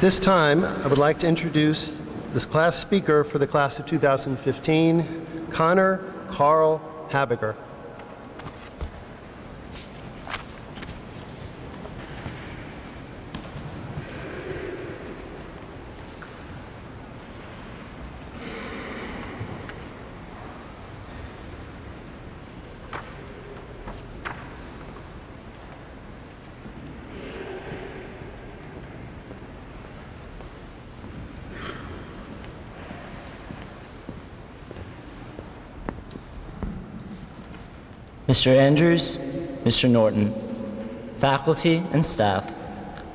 This time, I would like to introduce this class speaker for the class of 2015, Connor Carl Habiger. Mr. Andrews, Mr. Norton, faculty and staff,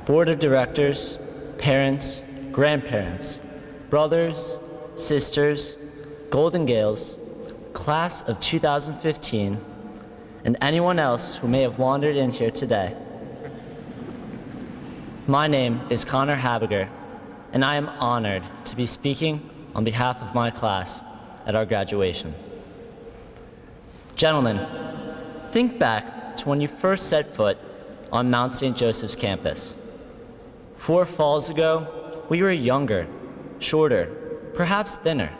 board of directors, parents, grandparents, brothers, sisters, Golden Gales, class of 2015, and anyone else who may have wandered in here today. My name is Connor Habiger, and I am honored to be speaking on behalf of my class at our graduation. Gentlemen, think back to when you first set foot on Mount St. Joseph's campus. 4 falls ago, we were younger, shorter, perhaps thinner.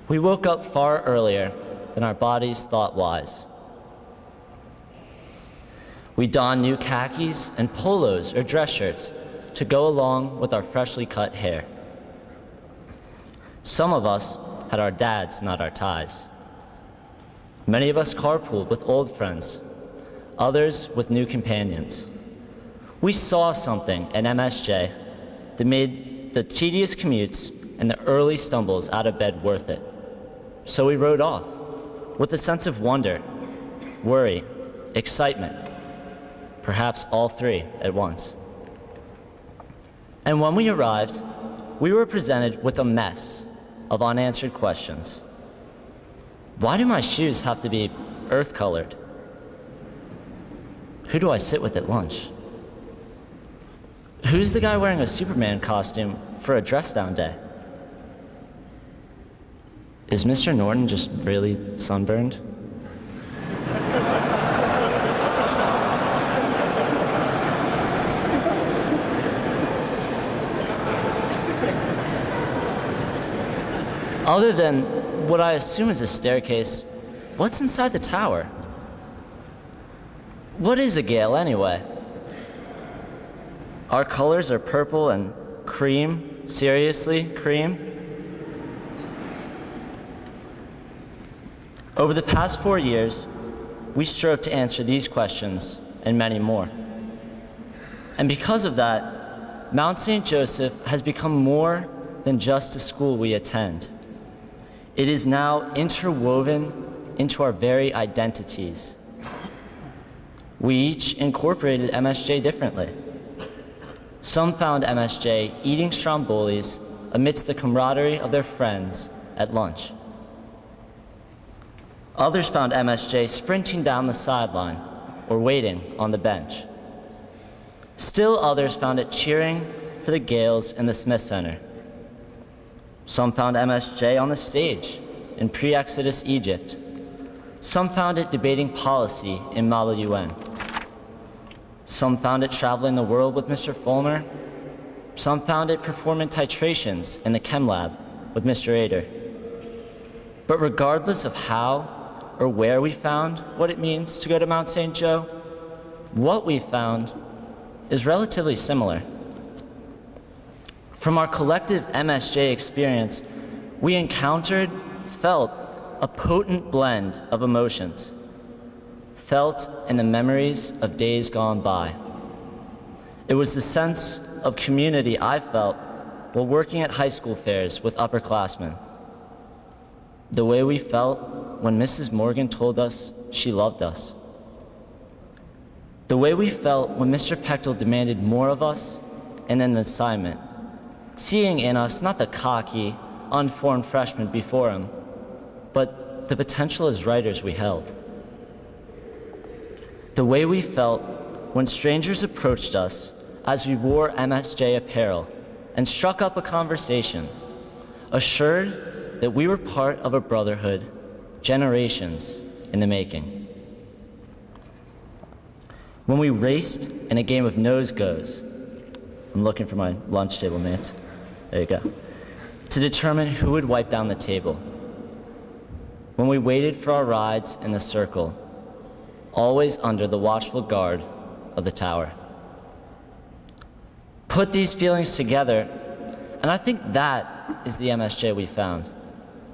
We woke up far earlier than our bodies thought wise. We donned new khakis and polos or dress shirts to go along with our freshly cut hair. Some of us had our dads, not our ties. Many of us carpooled with old friends, others with new companions. We saw something at MSJ that made the tedious commutes and the early stumbles out of bed worth it. So we rode off with a sense of wonder, worry, excitement, perhaps all three at once. And when we arrived, we were presented with a mess of unanswered questions. Why do my shoes have to be earth-colored? Who do I sit with at lunch? Who's the guy wearing a Superman costume for a dress-down day? Is Mr. Norton just really sunburned? Other than what I assume is a staircase, what's inside the tower? What is a gale anyway? Our colors are purple and cream. Seriously, cream? Over the past 4 years, we strove to answer these questions and many more. And because of that, Mount St. Joseph has become more than just a school we attend. It is now interwoven into our very identities. We each incorporated MSJ differently. Some found MSJ eating strombolis amidst the camaraderie of their friends at lunch. Others found MSJ sprinting down the sideline or waiting on the bench. Still others found it cheering for the Gales in the Smith Center. Some found MSJ on the stage in pre-Exodus Egypt. Some found it debating policy in Model UN. Some found it traveling the world with Mr. Fulmer. Some found it performing titrations in the chem lab with Mr. Ader. But regardless of how or where we found what it means to go to Mount St. Joe, what we found is relatively similar. From our collective MSJ experience, we encountered, felt a potent blend of emotions, felt in the memories of days gone by. It was the sense of community I felt while working at high school fairs with upperclassmen. The way we felt when Mrs. Morgan told us she loved us. The way we felt when Mr. Pechtel demanded more of us and an assignment, seeing in us not the cocky, unformed freshmen before him, but the potential as writers we held. The way we felt when strangers approached us as we wore MSJ apparel and struck up a conversation, assured that we were part of a brotherhood generations in the making. When we raced in a game of nose goes, I'm looking for my lunch table mates. There you go. To determine who would wipe down the table. When we waited for our rides in the circle, always under the watchful guard of the tower. Put these feelings together, and I think that is the MSJ we found,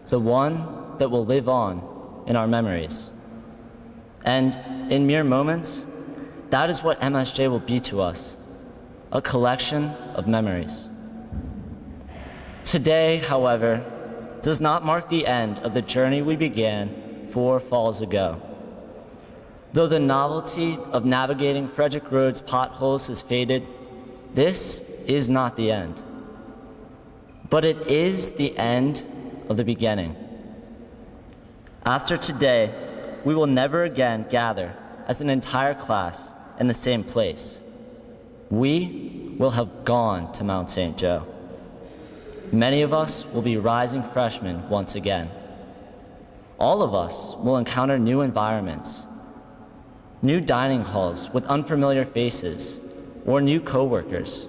the one that will live on in our memories. And in mere moments, that is what MSJ will be to us, a collection of memories. Today, however, does not mark the end of the journey we began 4 falls ago. Though the novelty of navigating Frederick Road's potholes has faded, this is not the end. But it is the end of the beginning. After today, we will never again gather as an entire class in the same place. We will have gone to Mount St. Joe. Many of us will be rising freshmen once again. All of us will encounter new environments, new dining halls with unfamiliar faces, or new coworkers,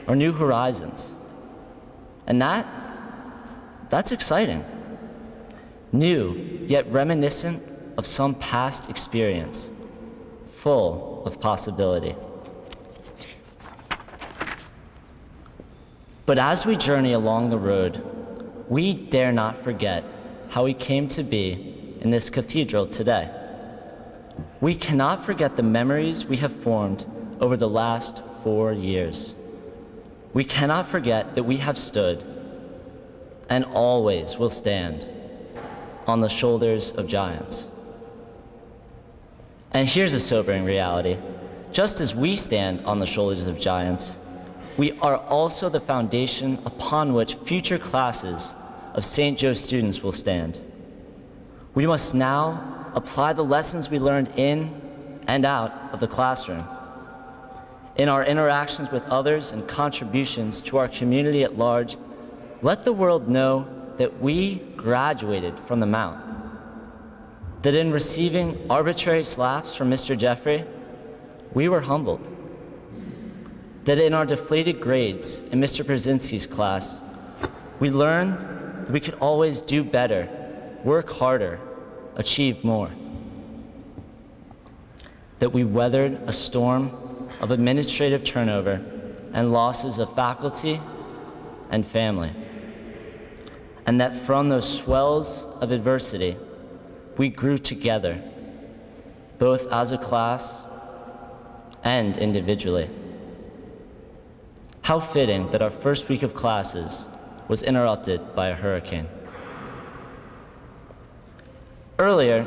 or new horizons. And that's exciting. New, yet reminiscent of some past experience, full of possibility. But as we journey along the road, we dare not forget how we came to be in this cathedral today. We cannot forget the memories we have formed over the last 4 years. We cannot forget that we have stood, and always will stand, on the shoulders of giants. And here's a sobering reality. Just as we stand on the shoulders of giants, we are also the foundation upon which future classes of St. Joe students will stand. We must now apply the lessons we learned in and out of the classroom, in our interactions with others and contributions to our community at large. Let the world know that we graduated from the Mount, that in receiving arbitrary slaps from Mr. Jeffrey, we were humbled, that in our deflated grades in Mr. Brzezinski's class, we learned that we could always do better, work harder, achieve more, that we weathered a storm of administrative turnover and losses of faculty and family, and that from those swells of adversity, we grew together, both as a class and individually. How fitting that our first week of classes was interrupted by a hurricane. Earlier,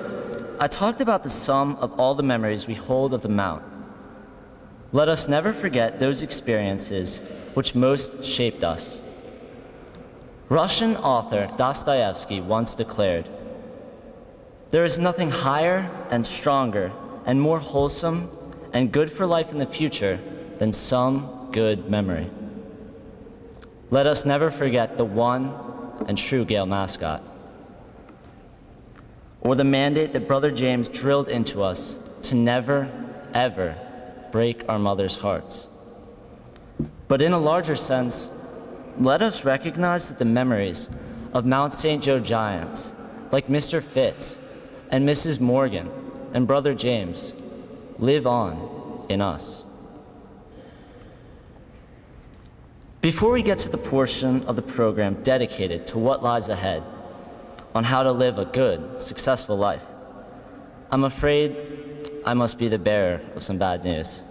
I talked about the sum of all the memories we hold of the Mount. Let us never forget those experiences which most shaped us. Russian author Dostoevsky once declared, "There is nothing higher and stronger and more wholesome and good for life in the future than some good memory." Let us never forget the one and true Gale mascot, or the mandate that Brother James drilled into us to never, ever break our mothers' hearts. But in a larger sense, let us recognize that the memories of Mount St. Joe giants, like Mr. Fitz and Mrs. Morgan and Brother James, live on in us. Before we get to the portion of the program dedicated to what lies ahead, on how to live a good, successful life, I'm afraid I must be the bearer of some bad news.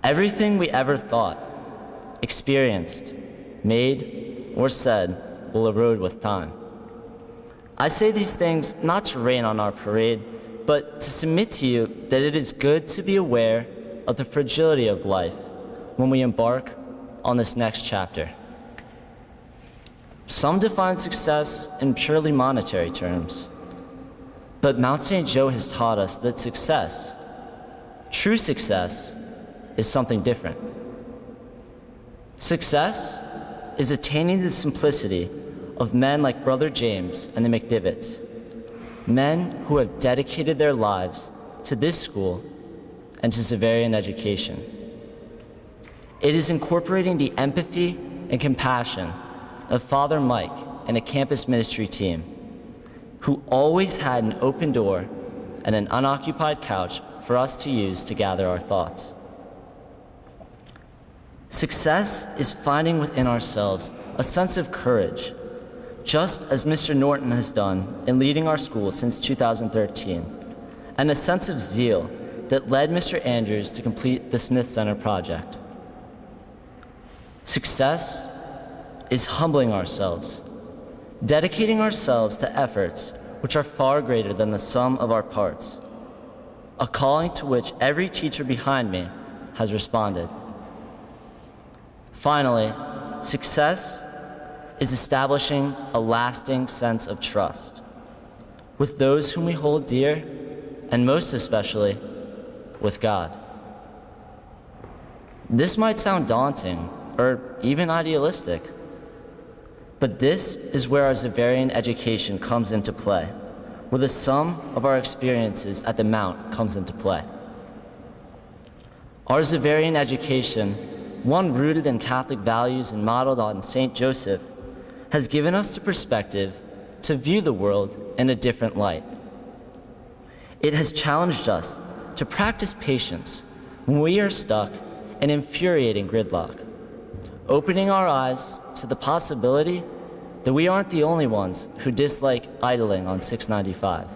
Everything we ever thought, experienced, made, or said will erode with time. I say these things not to rain on our parade, but to submit to you that it is good to be aware of the fragility of life when we embark on this next chapter. Some define success in purely monetary terms, but Mount St. Joe has taught us that success, true success, is something different. Success is attaining the simplicity of men like Brother James and the McDivitts, men who have dedicated their lives to this school and to Xaverian education. It is incorporating the empathy and compassion of Father Mike and the campus ministry team, who always had an open door and an unoccupied couch for us to use to gather our thoughts. Success is finding within ourselves a sense of courage, just as Mr. Norton has done in leading our school since 2013, and a sense of zeal that led Mr. Andrews to complete the Smith Center project. Success is humbling ourselves, dedicating ourselves to efforts which are far greater than the sum of our parts, a calling to which every teacher behind me has responded. Finally, success is establishing a lasting sense of trust with those whom we hold dear, and most especially with God. This might sound daunting or even idealistic, but this is where our Xaverian education comes into play, where the sum of our experiences at the Mount comes into play. Our Xaverian education, one rooted in Catholic values and modeled on St. Joseph, has given us the perspective to view the world in a different light. It has challenged us to practice patience when we are stuck in infuriating gridlock, opening our eyes to the possibility that we aren't the only ones who dislike idling on 695.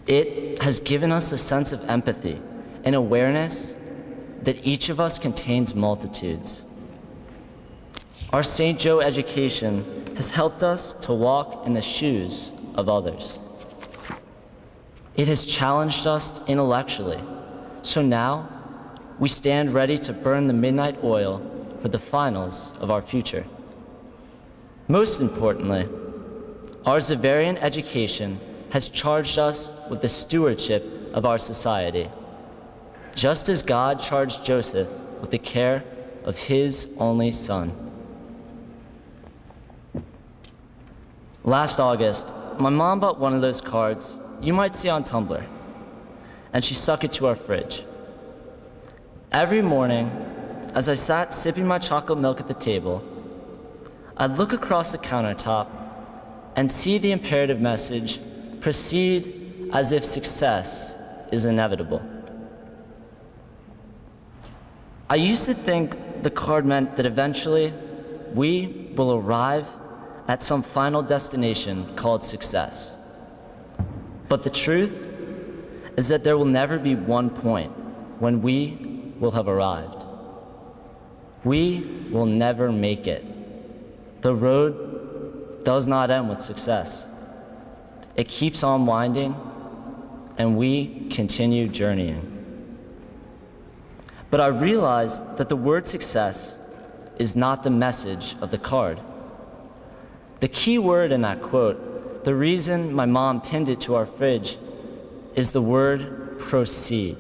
It has given us a sense of empathy and awareness that each of us contains multitudes. Our St. Joe education has helped us to walk in the shoes of others. It has challenged us intellectually, so now we stand ready to burn the midnight oil for the finals of our future. Most importantly, our Xaverian education has charged us with the stewardship of our society, just as God charged Joseph with the care of his only son. Last August, my mom bought one of those cards you might see on Tumblr, and she stuck it to our fridge. Every morning, as I sat sipping my chocolate milk at the table, I'd look across the countertop and see the imperative message proceed as if success is inevitable. I used to think the card meant that eventually we will arrive at some final destination called success. But the truth is that there will never be one point when we will have arrived. We will never make it. The road does not end with success. It keeps on winding, and we continue journeying. But I realized that the word success is not the message of the card. The key word in that quote, the reason my mom pinned it to our fridge, is the word proceed.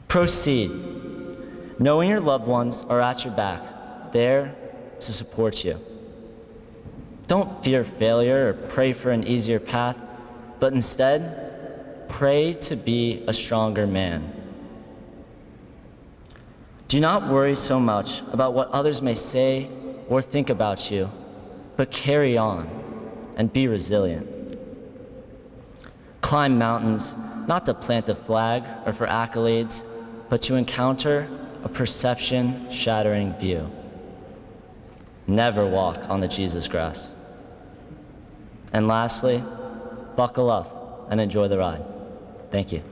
Proceed. Knowing your loved ones are at your back, there to support you. Don't fear failure or pray for an easier path, but instead, pray to be a stronger man. Do not worry so much about what others may say or think about you, but carry on and be resilient. Climb mountains, not to plant a flag or for accolades, but to encounter a perception-shattering view. Never walk on the Jesus grass. And lastly, buckle up and enjoy the ride. Thank you.